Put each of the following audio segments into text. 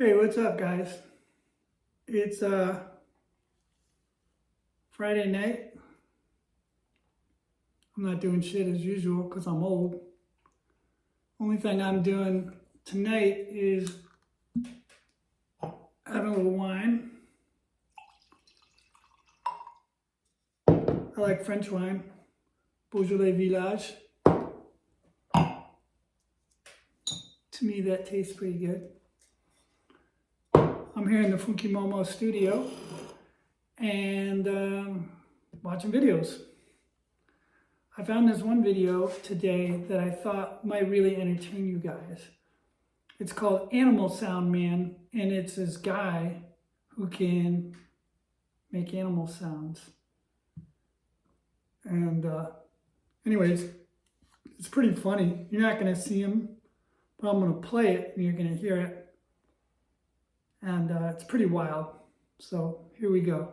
Hey, what's up, guys? It's Friday night. I'm not doing shit as usual because I'm old. Only thing I'm doing tonight is having a little wine. I like French wine, Beaujolais Village. To me, that tastes pretty good. I'm here in the Funky Momo studio and watching videos. I found this one video today that I thought might really entertain you guys. It's called Animal Sound Man, and it's this guy who can make animal sounds. And anyways, it's pretty funny. You're not going to see him, but I'm going to play it and you're going to hear it. And it's pretty wild. So here we go.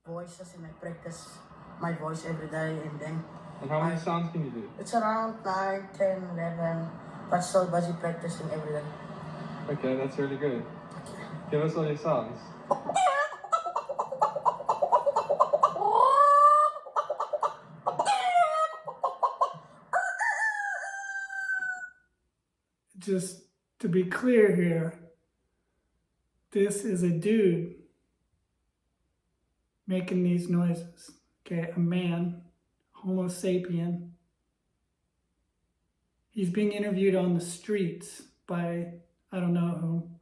Voices and I practice my voice every day and then... And how many sounds can you do? It's around 9, 10, 11, but still busy practicing every day. Okay, that's really good. Give us all your sounds. Just to be clear here, this is a dude making these noises, okay? A man, Homo sapien. He's being interviewed on the streets by, I don't know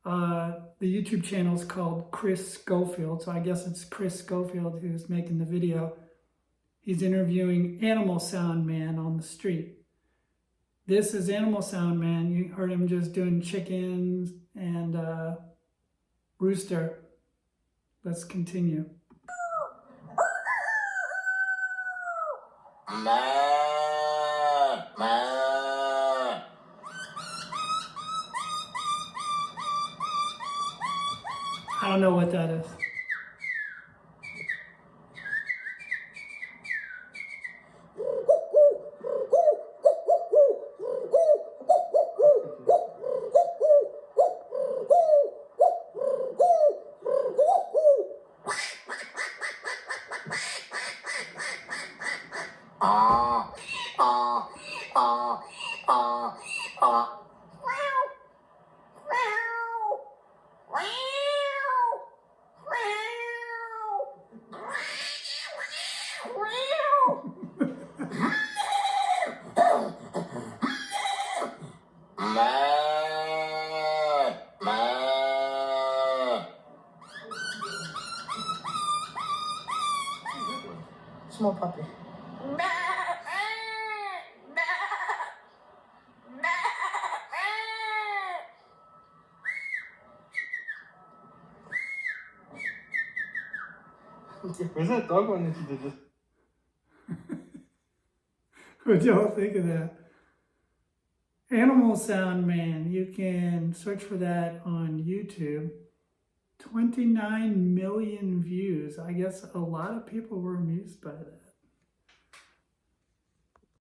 whom. The YouTube channel is called Chris Schofield, so I guess it's Chris Schofield who's making the video. He's interviewing Animal Sound Man on the street. This is Animal Sound Man. You heard him just doing chickens and rooster. Let's continue. I don't know what that is. Small puppy. Where's that dog one that you did just... What do y'all think of that? Animal Sound Man. You can search for that on YouTube. 29 million views. I guess a lot of people were amused by that.